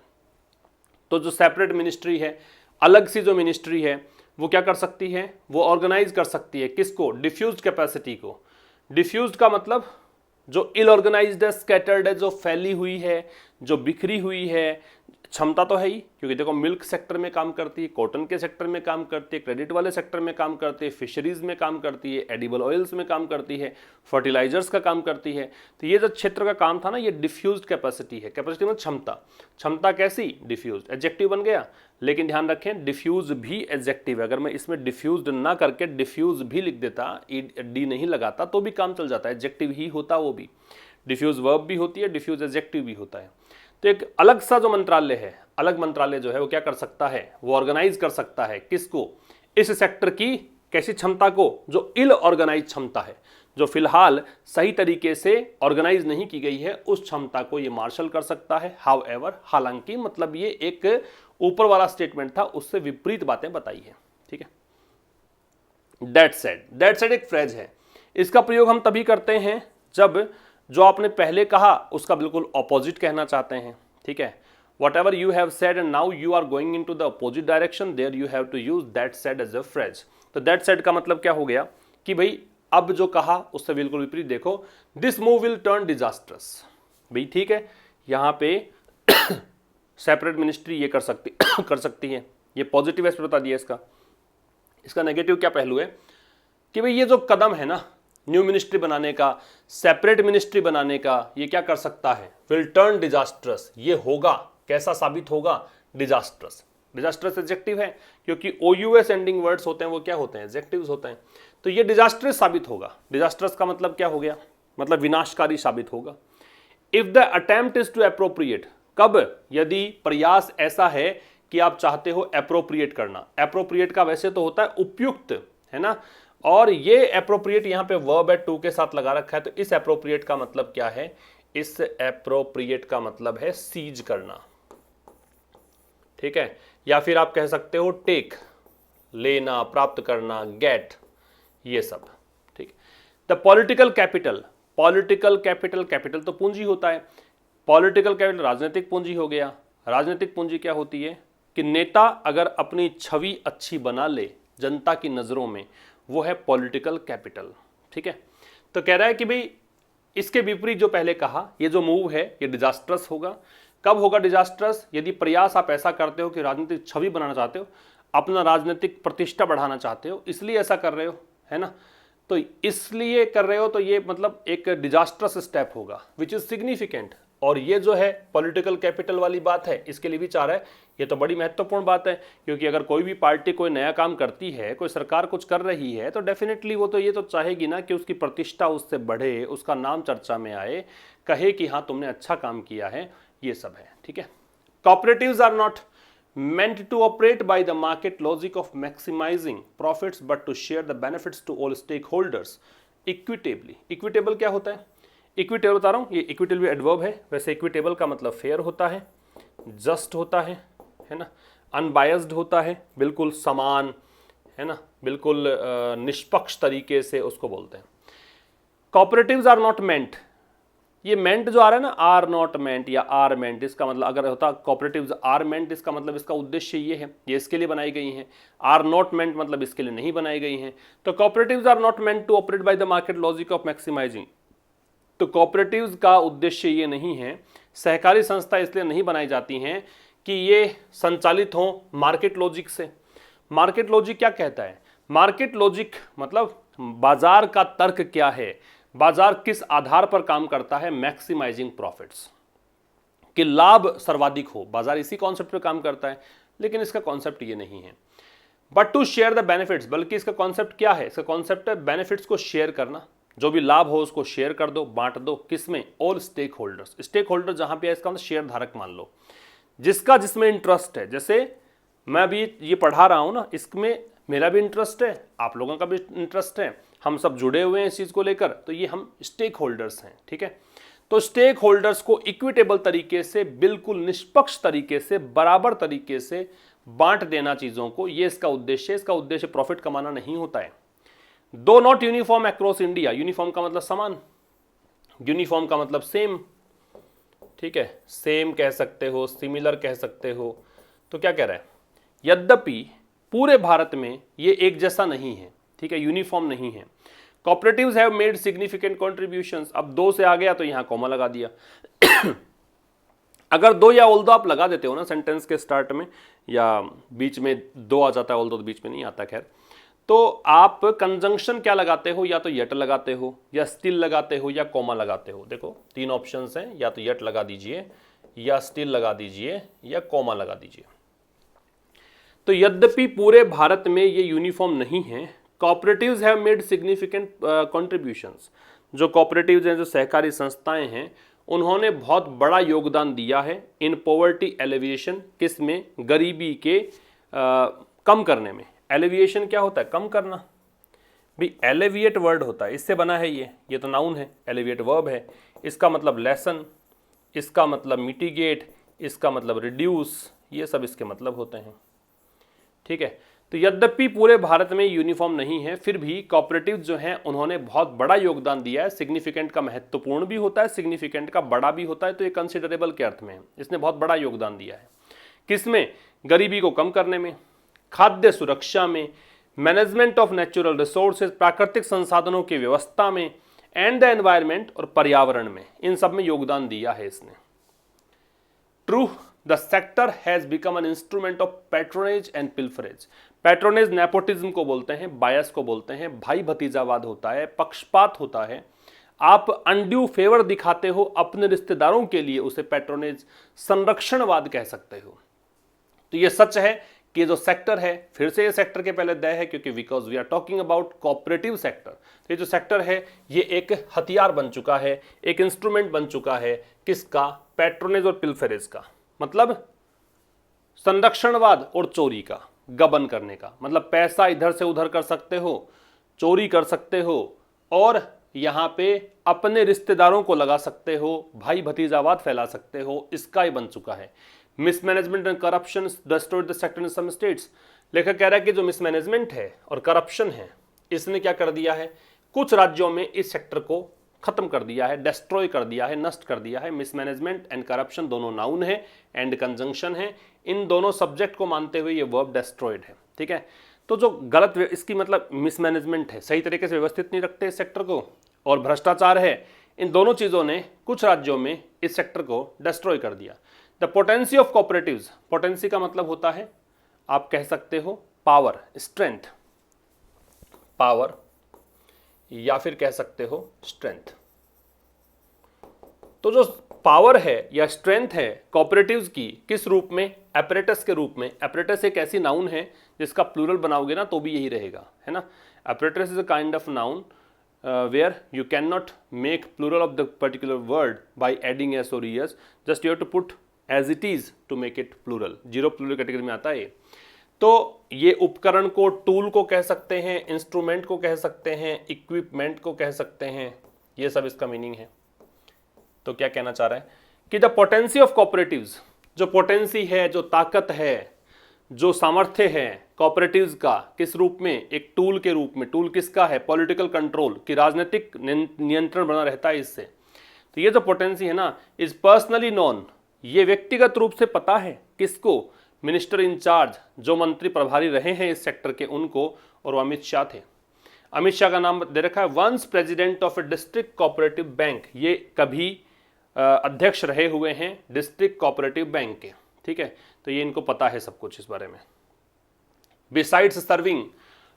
तो जो सेपरेट मिनिस्ट्री है, अलग सी जो मिनिस्ट्री है, वो क्या कर सकती है, वो ऑर्गेनाइज कर सकती है किसको, डिफ्यूज्ड कैपेसिटी को। डिफ्यूज्ड का मतलब जो इल ऑर्गेनाइज्ड है, स्कैटर्ड है, जो फैली हुई है, जो बिखरी हुई है, क्षमता तो है ही, क्योंकि देखो मिल्क सेक्टर में काम करती है, कॉटन के सेक्टर में काम करती है, क्रेडिट वाले सेक्टर में काम करती है, फिशरीज में काम करती है, एडिबल ऑयल्स में काम करती है, फर्टिलाइजर्स का काम करती है। तो ये जो क्षेत्र का काम था ना, ये डिफ्यूज्ड कैपेसिटी है। कैपेसिटी मतलब क्षमता, क्षमता कैसी, डिफ्यूज्ड, एडजेक्टिव बन गया। लेकिन ध्यान रखें डिफ्यूज भी एडजेक्टिव है, अगर मैं इसमें डिफ्यूज्ड ना करके डिफ्यूज भी लिख देता, डी नहीं लगाता, तो भी काम चल जाता है, एडजेक्टिव ही होता वो भी। डिफ्यूज वर्ब भी होती है, डिफ्यूज एडजेक्टिव भी होता है। तो एक अलग सा जो मंत्रालय है, अलग मंत्रालय जो है वो क्या कर सकता है, वो ऑर्गेनाइज कर सकता है किसको, इस सेक्टर की कैसी क्षमता को, जो इल ऑर्गेनाइज क्षमता है, जो फिलहाल सही तरीके से ऑर्गेनाइज नहीं की गई है, उस क्षमता को ये मार्शल कर सकता है। हाउएवर, हालांकि, मतलब ये एक ऊपर वाला स्टेटमेंट था, उससे विपरीत बातें बताई है, ठीक है। दैट सेड, दैट सेड एक फ्रेज है, इसका प्रयोग हम तभी करते हैं जब जो आपने पहले कहा उसका बिल्कुल ऑपोजिट कहना चाहते हैं, ठीक है। Whatever you have said and now you are going into the opposite direction, there you have to use that said as a phrase। तो that said का मतलब क्या हो गया कि भाई अब जो कहा उससे बिल्कुल विपरीत। देखो, this move will turn disastrous, भाई ठीक है, यहाँ पे सेपरेट मिनिस्ट्री ये कर सकती है, ये पॉजिटिव एस्पेक्ट बता दिया इसका। इसका नेगेटिव क्या पहलू है कि भाई ये जो कदम है ना न्यू मिनिस्ट्री बनाने का, सेपरेट मिनिस्ट्री बनाने का, ये क्या कर सकता है, विल टर्न डिजास्ट्रस, ये होगा कैसा साबित होगा? डिजास्ट्रस। डिजास्ट्रस एडजेक्टिव है, क्योंकि OUS एंडिंग वर्ड्स होते हैं वो क्या होते हैं? एडजेक्टिव्स होते हैं। तो ये डिजास्ट्रस साबित होगा। डिजास्ट्रस का मतलब क्या हो गया? मतलब विनाशकारी साबित होगा। If the attempt is to appropriate, कब? यदि प्रयास ऐसा है कि आप चाहते हो एप्रोप्रिएट करना। एप्रोप्रिएट का वैसे तो होता है उपयुक्त, है ना, और ये एप्रोप्रिएट यहां पे वर्ब है टू के साथ लगा रखा है, तो इस एप्रोप्रिएट का मतलब क्या है? इस एप्रोप्रिएट का मतलब है सीज करना, ठीक है, या फिर आप कह सकते हो टेक, लेना, प्राप्त करना, गेट, ये सब, ठीक। The political capital, political capital, capital तो पूंजी होता है, पॉलिटिकल कैपिटल राजनीतिक पूंजी हो गया। राजनीतिक पूंजी क्या होती है कि नेता अगर अपनी छवि अच्छी बना ले जनता की नजरों में, वो है पॉलिटिकल कैपिटल, ठीक है। तो कह रहा है कि भाई इसके विपरीत जो पहले कहा, ये जो मूव है ये डिजास्ट्रस होगा। कब होगा डिजास्ट्रस? यदि प्रयास आप ऐसा करते हो कि राजनीतिक छवि बनाना चाहते हो, अपना राजनीतिक प्रतिष्ठा बढ़ाना चाहते हो, इसलिए ऐसा कर रहे हो, है ना, तो इसलिए कर रहे हो, तो ये मतलब एक डिजास्ट्रस स्टेप होगा विच इज सिग्निफिकेंट। और ये जो है पॉलिटिकल कैपिटल वाली बात है, इसके लिए भी चाह रहा है, ये तो बड़ी महत्वपूर्ण बात है, क्योंकि अगर कोई भी पार्टी कोई नया काम करती है, कोई सरकार कुछ कर रही है, तो डेफिनेटली वो तो ये तो चाहेगी ना कि उसकी प्रतिष्ठा उससे बढ़े, उसका नाम चर्चा में आए, कहे कि हाँ तुमने अच्छा काम किया है, ये सब है, ठीक है। Cooperatives are not meant to operate by the market logic of maximizing profits but to share the benefits to all stakeholders equitably। equitable क्या होता है? equitable बता रहा हूँ, ये equitable भी एडवर्ब है। वैसे equitable का मतलब फेयर होता है, जस्ट होता है ना, अनबायस्ड होता है, बिल्कुल समान, है ना, बिल्कुल निष्पक्ष तरीके से उसको बोलते हैं। कॉपरेटिव्स आर नॉट मेंट, ये मेंट जो आ रहा है ना, आर नॉट मेंट या आर मेंट, इसका मतलब अगर होता कॉपरेटिव्स आर मेंट, इसका मतलब इसका उद्देश्य ये है, ये इसके लिए बनाई गई हैं। आर नॉट मेंट मतलब इसके लिए नहीं बनाई गई हैं। तो cooperatives are not meant to operate by the market logic of maximising, तो कॉपरेटिव्स का उद्देश्य ये नहीं है, सहकारी संस्था इसलिए नहीं बनाई जाती हैं कि ये संचालित हों मार्केट लॉजिक से। मार्केट लॉजिक क्या कहता है? मार्केट लॉजिक मतलब बाजार का तर्क क्या है, बाजार किस आधार पर काम करता है? मैक्सिमाइजिंग प्रॉफिट्स, कि लाभ सर्वाधिक हो, बाजार इसी कॉन्सेप्ट पे काम करता है, लेकिन इसका कॉन्सेप्ट ये नहीं है। But to share the benefits, बल्कि इसका कॉन्सेप्ट क्या है? इसका कॉन्सेप्ट है बेनिफिट्स को शेयर करना, जो भी लाभ हो उसको शेयर कर दो, बांट दो, किसमें? All stake holders. Stake holder जहां पे है इसका मतलब शेयर धारक मान लो, जिसका जिसमें इंटरेस्ट है। जैसे मैं अभी ये पढ़ा रहा हूं ना, इसमें मेरा भी इंटरेस्ट है, आप लोगों का भी इंटरेस्ट है, हम सब जुड़े हुए हैं इस चीज को लेकर, तो ये हम स्टेक होल्डर्स हैं, ठीक है। तो स्टेक होल्डर्स को इक्विटेबल तरीके से, बिल्कुल निष्पक्ष तरीके से, बराबर तरीके से बांट देना चीजों को, ये इसका उद्देश्य है। इसका उद्देश्य प्रॉफिट कमाना नहीं होता है। दो not uniform across India, uniform का मतलब समान, यूनिफॉर्म का मतलब सेम, ठीक है, सेम कह सकते हो, सिमिलर कह सकते हो। तो क्या कह रहा है? यद्यपि पूरे भारत में ये एक जैसा नहीं है, ठीक है, यूनिफॉर्म नहीं है। Cooperatives have made significant contributions, अब दो से आ गया तो यहां कॉमा लगा दिया। अगर दो या ऑल्दो आप लगा देते हो ना सेंटेंस के स्टार्ट में, या बीच में दो आ जाता है, ऑल्दो तो बीच में नहीं आता, खैर, तो आप कंजंक्शन क्या लगाते हो? या तो यट लगाते हो, या स्टिल लगाते हो, या कॉमा लगाते हो। देखो तीन ऑप्शंस हैं, या तो यट लगा दीजिए, या स्टिल लगा दीजिए, या कॉमा लगा दीजिए। तो यद्यपि पूरे भारत में ये यूनिफॉर्म नहीं है, cooperatives have made significant contributions, जो कॉपरेटिव्स हैं, जो सहकारी संस्थाएं हैं, उन्होंने बहुत बड़ा योगदान दिया है इन पॉवर्टी एलिविएशन, किस में? गरीबी के कम करने में। एलिविएशन क्या होता है? कम करना। भी एलिविएट वर्ड होता है, इससे बना है ये तो नाउन है, एलिविएट वर्ब है। इसका मतलब लेसन, इसका मतलब मिटिगेट, इसका मतलब रिड्यूस, ये सब इसके मतलब होते हैं, ठीक है। तो यद्यपि पूरे भारत में यूनिफॉर्म नहीं है, फिर भी कॉपरेटिव जो हैं उन्होंने बहुत बड़ा योगदान दिया है। सिग्निफिकेंट का महत्वपूर्ण भी होता है, सिग्निफिकेंट का बड़ा भी होता है, तो ये कंसिडरेबल के अर्थ में है। इसने बहुत बड़ा योगदान दिया है, किसमें? गरीबी को कम करने में, खाद्य सुरक्षा में, मैनेजमेंट ऑफ नेचुरल रिसोर्सेज, प्राकृतिक संसाधनों की व्यवस्था में, एंड द एनवायरमेंट, और पर्यावरण में, इन सब में योगदान दिया है इसने। True, the sector has become an instrument of patronage and pilferage. Patronage nepotism को बोलते हैं, बायस को बोलते हैं, भाई भतीजावाद होता है, पक्षपात होता है, आप अनड्यू फेवर दिखाते हो अपने रिश्तेदारों के लिए, उसे पैट्रोनेज संरक्षणवाद कह सकते हो। तो ये सच है कि जो सेक्टर है, फिर से ये सेक्टर के पहले दय है, क्योंकि because we are talking about cooperative sector. तो ये जो सेक्टर है ये एक हथियार बन चुका है, एक इंस्ट्रूमेंट बन चुका है, किसका? पैट्रोनेज और पिल्फेरेज का, मतलब संरक्षणवाद और चोरी का, गबन करने का। मतलब पैसा इधर से उधर कर सकते हो, चोरी कर सकते हो, और यहां पे अपने रिश्तेदारों को लगा सकते हो, भाई भतीजावाद फैला सकते हो, इसका ही बन चुका है। Mismanagement and corruption destroyed the sector in some states. लेखक कह रहा है कि जो मिसमैनेजमेंट है और करप्शन है, इसने क्या कर दिया है? कुछ राज्यों में इस सेक्टर को खत्म कर दिया है, डिस्ट्रॉय कर दिया है, नष्ट कर दिया है। मिसमैनेजमेंट एंड करप्शन दोनों नाउन है, एंड कंजंक्शन है, इन दोनों सब्जेक्ट को मानते हुए ये वर्ब डिस्ट्रॉयड है। ठीक है, तो जो गलत इसकी मतलब मिसमैनेजमेंट है, सही तरीके से व्यवस्थित नहीं रखते इस सेक्टर को, और भ्रष्टाचार है, इन दोनों चीज़ों ने कुछ राज्यों में इस सेक्टर को डिस्ट्रॉय कर दिया। The potency of cooperatives, potency का मतलब होता है, आप कह सकते हो पावर, स्ट्रेंथ, पावर, या फिर कह सकते हो स्ट्रेंथ। तो जो पावर है या स्ट्रेंथ है कोऑपरेटिव्स की, किस रूप में? एपरेटस के रूप में। एपरेटस एक ऐसी नाउन है जिसका प्लूरल बनाओगे ना तो भी यही रहेगा, है ना। Apparatus is a kind of noun where you cannot make plural of the particular word by adding s or es, just you have to put as it is to make it plural। Zero plural category में आता है ये। तो ये उपकरण को, टूल को कह सकते हैं, इंस्ट्रूमेंट को कह सकते हैं, इक्विपमेंट को कह सकते हैं, ये सब इसका मीनिंग है। तो क्या कहना चाह रहा है कि द पोटेंसी ऑफ कोऑपरेटिव्स, जो पोटेंसी है, जो ताकत है, जो सामर्थ्य है कोऑपरेटिव्स का, किस रूप में? एक टूल के रूप में। टूल किसका है? पॉलिटिकल कंट्रोल, की राजनीतिक नियंत्रण बना रहता है इससे। तो ये जो पोटेंसी है ना, इज पर्सनली नोन, ये व्यक्तिगत रूप से पता है किसको? मिनिस्टर इंचार्ज, जो मंत्री प्रभारी रहे हैं इस सेक्टर के, उनको, और वो अमित शाह थे। अमित शाह का नाम दे रखा है once president of a district cooperative bank, ये कभी अध्यक्ष रहे हुए हैं डिस्ट्रिक्ट कोऑपरेटिव बैंक के। ठीक है, तो ये इनको पता है सब कुछ इस बारे में। Besides serving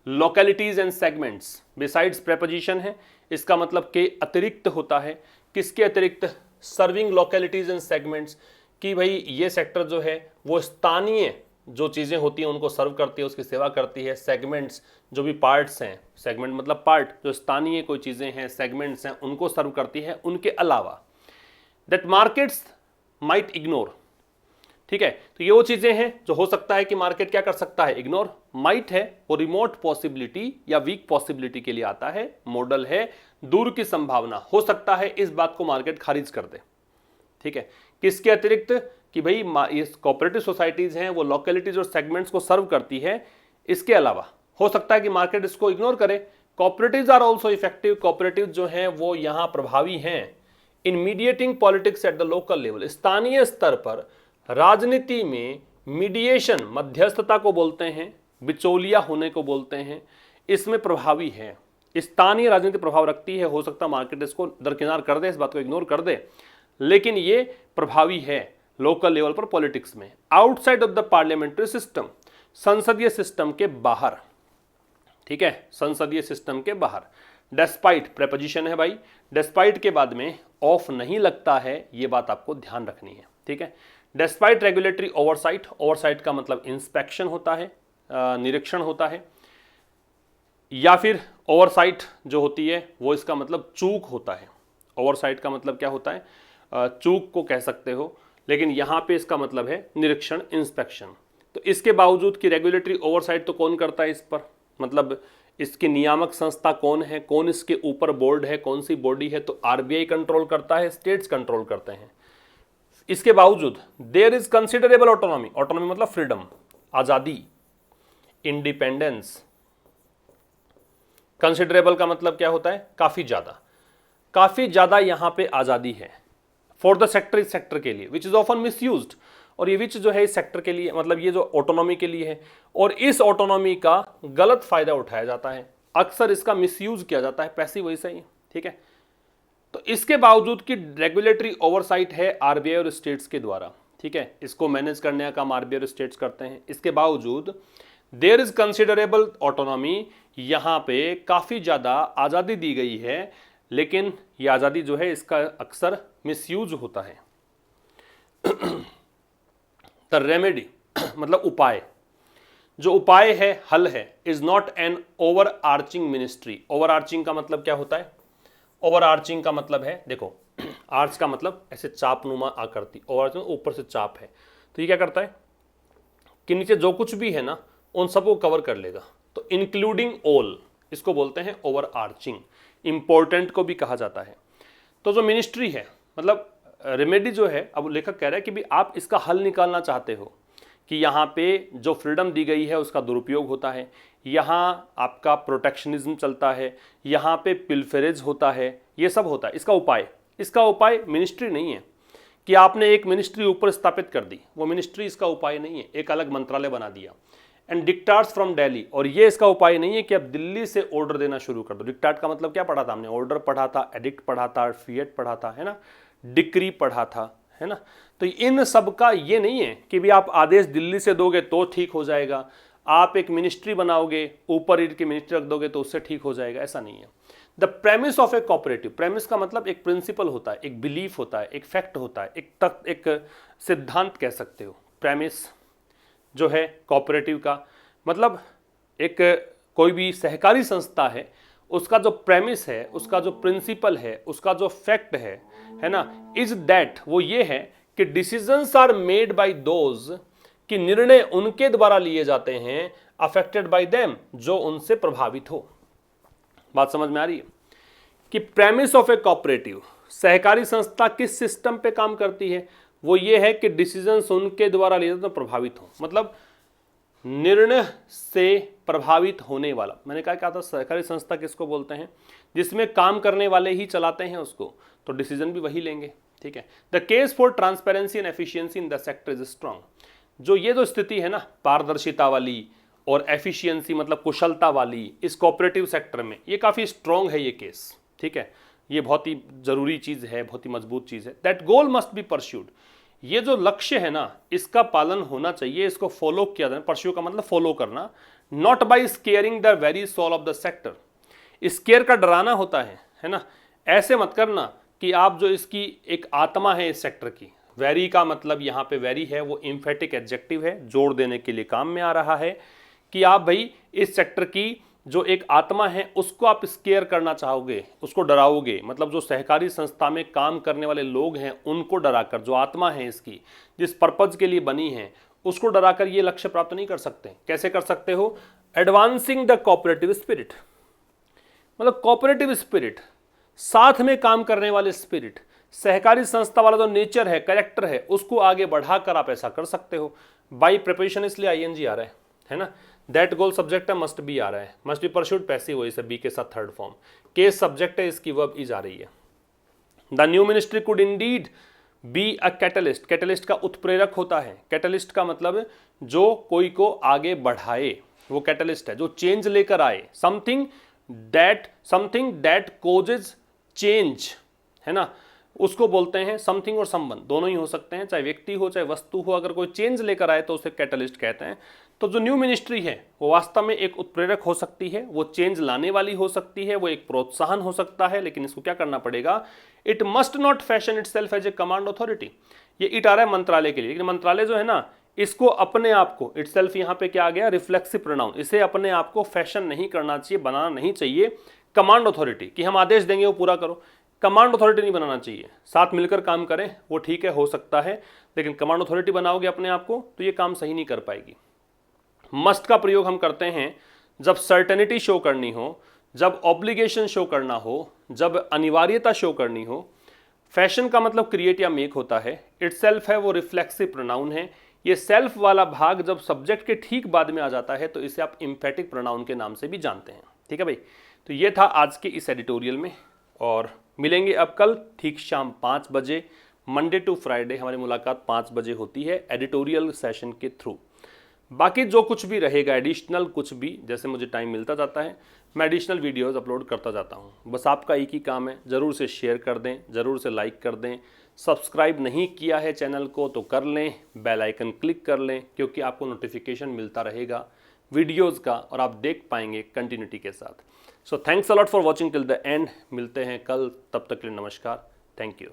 localities and segments, besides preposition है, इसका मतलब के अतिरिक्त होता है। किसके अतिरिक्त? सर्विंग लोकेलिटीज एंड सेगमेंट्स, कि भाई ये सेक्टर जो है वो स्थानीय जो चीज़ें होती हैं उनको सर्व करती है, उसकी सेवा करती है। सेगमेंट्स, जो भी पार्ट्स हैं, सेगमेंट मतलब पार्ट, जो स्थानीय कोई चीज़ें हैं, सेगमेंट्स हैं, उनको सर्व करती है। उनके अलावा दैट मार्केट्स माइट इग्नोर। ठीक है, तो ये वो चीजें हैं जो हो सकता है कि मार्केट क्या कर सकता है? इग्नोर। माइट है वो रिमोट पॉसिबिलिटी या वीक पॉसिबिलिटी के लिए आता है, मॉडल है, दूर की संभावना, हो सकता है इस बात को मार्केट खारिज कर दे। ठीक है, किसके अतिरिक्त? कि भाई ये कोऑपरेटिव सोसाइटीज हैं वो लोकेलिटीज और सेगमेंट्स को सर्व करती है, इसके अलावा हो सकता है कि मार्केट इसको इग्नोर करे। Cooperatives are also effective, cooperative जो हैं वो यहाँ प्रभावी हैं in mediating politics at the local level, स्थानीय स्तर पर राजनीति में मीडिएशन, मध्यस्थता को बोलते हैं, बिचौलिया होने को बोलते हैं, इसमें प्रभावी है। स्थानीय राजनीति प्रभाव रखती है, हो सकता मार्केट इसको दरकिनार कर दे, इस बात को इग्नोर कर दे, लेकिन ये प्रभावी है लोकल लेवल पर पॉलिटिक्स में। Outside of the parliamentary system, संसदीय सिस्टम के बाहर। ठीक है, संसदीय सिस्टम के बाहर। डेस्पाइट प्रेपोजिशन है भाई, डेस्पाइट के बाद में ऑफ नहीं लगता है, ये बात आपको ध्यान रखनी है। ठीक है, डेस्पाइट रेगुलेटरी ओवरसाइट, ओवरसाइट का मतलब इंस्पेक्शन होता है, निरीक्षण होता है, या फिर ओवरसाइट जो होती है वो इसका मतलब चूक होता है। ओवरसाइट का मतलब क्या होता है? चूक को कह सकते हो, लेकिन यहाँ पे इसका मतलब है निरीक्षण, इंस्पेक्शन। तो इसके बावजूद कि रेगुलेटरी ओवरसाइट तो कौन करता है इस पर, मतलब इसकी नियामक संस्था कौन है, कौन इसके ऊपर बोर्ड है, कौन सी बॉडी है? तो आरबीआई कंट्रोल करता है, स्टेट्स कंट्रोल करते हैं। इसके बावजूद there is considerable autonomy, autonomy मतलब फ्रीडम, आजादी, इंडिपेंडेंस। कंसिडरेबल का मतलब क्या होता है? काफी ज्यादा, काफी ज्यादा यहां पे आजादी है फॉर द सेक्टर, इस सेक्टर के लिए, विच इज ऑफन मिसयूज्ड। और ये विच जो है इस सेक्टर के लिए, मतलब ये जो ऑटोनॉमी के लिए है, और इस ऑटोनॉमी का गलत फायदा उठाया जाता है, अक्सर इसका मिसयूज किया जाता है, पैसिव वैसा ही। ठीक है, तो इसके बावजूद कि रेगुलेटरी ओवरसाइट है आरबीआई और स्टेट्स के द्वारा, ठीक है, इसको मैनेज करने का काम आरबीआई और स्टेट्स करते हैं, इसके बावजूद देयर इज कंसिडरेबल ऑटोनॉमी, यहाँ पे काफ़ी ज़्यादा आज़ादी दी गई है लेकिन ये आज़ादी जो है इसका अक्सर मिसयूज होता है। द रेमेडी मतलब उपाय, जो उपाय है, हल है, is not an over arching ministry. Over arching का मतलब क्या होता है? ओवर आर्चिंग का मतलब है, देखो आर्च का मतलब ऐसे चापनुमा आकृति, ओवर आर्चिंग ऊपर से चाप है, तो ये क्या करता है कि नीचे जो कुछ भी है ना उन सबको कवर कर लेगा, तो इंक्लूडिंग ऑल, इसको बोलते हैं ओवर आर्चिंग। इंपॉर्टेंट को भी कहा जाता है। तो जो मिनिस्ट्री है, मतलब रेमेडी जो है, अब लेखक कह रहा है कि भी आप इसका हल निकालना चाहते हो कि यहाँ पे जो फ्रीडम दी गई है उसका दुरुपयोग होता है, यहाँ आपका प्रोटेक्शनिज्म चलता है, यहाँ पे पिल्फेरेज होता है, ये सब होता है। इसका उपाय मिनिस्ट्री नहीं है कि आपने एक मिनिस्ट्री ऊपर स्थापित कर दी, वो मिनिस्ट्री इसका उपाय नहीं है, एक अलग मंत्रालय बना दिया। एंड डिक्टाट्स फ्रॉम दिल्ली, और ये इसका उपाय नहीं है कि अब दिल्ली से ऑर्डर देना शुरू कर दो। डिक्टाट का मतलब क्या पढ़ा था हमने? ऑर्डर पढ़ा था, एडिक्ट पढ़ा था, फिएट पढ़ा था, है ना, डिक्री पढ़ा था, है ना। तो इन सब का ये नहीं है कि भी आप आदेश दिल्ली से दोगे तो ठीक हो जाएगा, आप एक मिनिस्ट्री बनाओगे ऊपर की मिनिस्ट्री रख दोगे तो उससे ठीक हो जाएगा, ऐसा नहीं है। The premise of A cooperative, premise का मतलब एक प्रिंसिपल होता है, एक बिलीफ होता है, एक फैक्ट होता है, एक सिद्धांत कह सकते हो। प्रेमिस जो है कोऑपरेटिव का मतलब एक कोई भी सहकारी संस्था है, उसका जो प्रेमिस है, उसका जो प्रिंसिपल है, उसका जो फैक्ट है ना, इज दैट, वो ये है कि decisions are made by those, कि निर्णय उनके द्वारा लिए जाते हैं, अफेक्टेड बाय देम, जो उनसे प्रभावित हो। बात समझ में आ रही है कि प्रेमिस ऑफ ए कोऑपरेटिव, सहकारी संस्था किस सिस्टम पे काम करती है? वो ये है कि डिसीजंस उनके द्वारा लिए जाते हैं, प्रभावित हो, मतलब निर्णय से प्रभावित होने वाला। मैंने कहा था सहकारी संस्था किसको बोलते हैं? जिसमें काम करने वाले ही चलाते हैं उसको, तो डिसीजन भी वही लेंगे, ठीक है। The case for transparency and efficiency in the sector is strong, जो ये जो स्थिति है ना पारदर्शिता वाली और एफिशिएंसी मतलब कुशलता वाली इस कोऑपरेटिव सेक्टर में, ये काफ़ी स्ट्रांग है ये केस, ठीक है। ये बहुत ही जरूरी चीज़ है, बहुत ही मजबूत चीज़ है। That goal must be pursued, ये जो लक्ष्य है ना इसका पालन होना चाहिए, इसको फॉलो किया जाए। परस्यू का मतलब फॉलो करना, not by scaring the very soul of the sector. Scare का डराना होता है ना, ऐसे मत करना कि आप जो इसकी एक आत्मा है इस सेक्टर की, वेरी का मतलब यहाँ पे वेरी है वो एम्फेटिक एडजेक्टिव है, जोड़ देने के लिए काम में आ रहा है कि आप भाई इस सेक्टर की जो एक आत्मा है उसको आप स्केयर करना चाहोगे, उसको डराओगे, मतलब जो सहकारी संस्था में काम करने वाले लोग हैं उनको डराकर, जो आत्मा है इसकी जिस पर्पज के लिए बनी है उसको डराकर ये लक्ष्य प्राप्त नहीं कर सकते। कैसे कर सकते हो? एडवांसिंग द कोऑपरेटिव स्पिरिट, मतलब कोऑपरेटिव स्पिरिट, साथ में काम करने वाले स्पिरिट, सहकारी संस्था वाला जो नेचर है, कैरेक्टर है, उसको आगे बढ़ाकर आप ऐसा कर सकते हो। बाई प्रिपरेशन इसलिए आईएनजी आ रहा है ना। दैट गोल सब्जेक्ट है, मस्ट बी आ रहा है, must be pursued passive voice है, बी के साथ थर्ड फॉर्म, केस सब्जेक्ट है, इसकी वर्ब इज आ रही है। The new ministry could Indeed be a catalyst, catalyst का उत्प्रेरक होता है। कैटलिस्ट का मतलब जो कोई को आगे बढ़ाए, वो कैटलिस्ट है, जो चेंज लेकर आए। समथिंग दैट कोजेज चेंज, है ना, उसको बोलते हैं। समथिंग और समवन दोनों ही हो सकते हैं, चाहे व्यक्ति हो चाहे वस्तु हो, अगर कोई चेंज लेकर आए तो उसे कैटलिस्ट कहते हैं। तो जो न्यू मिनिस्ट्री है वो वास्तव में एक उत्प्रेरक हो सकती है, वो चेंज लाने वाली हो सकती है, वो एक प्रोत्साहन हो सकता है, लेकिन इसको क्या करना पड़ेगा? It must not fashion itself as a command authority. ये इट आ रहा है मंत्रालय के लिए, लेकिन मंत्रालय जो है ना इसको अपने आप को, इटसेल्फ यहाँ पे क्या आ गया? रिफ्लेक्सिव प्रोनाउन, इसे अपने आप को फैशन नहीं करना चाहिए, बनाना नहीं चाहिए कमांड अथॉरिटी कि हम आदेश देंगे वो पूरा करो। कमांड अथॉरिटी नहीं बनाना चाहिए, साथ मिलकर काम करें वो ठीक है, हो सकता है, लेकिन कमांड अथॉरिटी बनाओगे अपने आप को तो ये काम सही नहीं कर पाएगी। मस्ट का प्रयोग हम करते हैं जब सर्टेनिटी शो करनी हो, जब ऑब्लिगेशन शो करना हो, जब अनिवार्यता शो करनी हो। फैशन का मतलब क्रिएट या मेक होता है। इटसेल्फ है वो रिफ्लेक्सिव प्रोनाउन है। ये सेल्फ वाला भाग जब सब्जेक्ट के ठीक बाद में आ जाता है तो इसे आप इम्फेटिक प्रोनाउन के नाम से भी जानते हैं, ठीक है भाई। तो ये था आज के इस एडिटोरियल में, और मिलेंगे अब कल ठीक शाम 5 बजे। मंडे टू फ्राइडे हमारी मुलाकात 5 बजे होती है एडिटोरियल सेशन के थ्रू। बाकी जो कुछ भी रहेगा एडिशनल, कुछ भी जैसे मुझे टाइम मिलता जाता है मैं एडिशनल वीडियोस अपलोड करता जाता हूँ। बस आपका एक ही काम है, ज़रूर से शेयर कर दें, ज़रूर से लाइक कर दें, सब्सक्राइब नहीं किया है चैनल को तो कर लें, बेल आइकन क्लिक कर लें, क्योंकि आपको नोटिफिकेशन मिलता रहेगा वीडियोज़ का, और आप देख पाएंगे कंटिन्यूटी के साथ। So thanks a lot for watching till the end. मिलते हैं कल, तब तक के लिए नमस्कार, थैंक यू।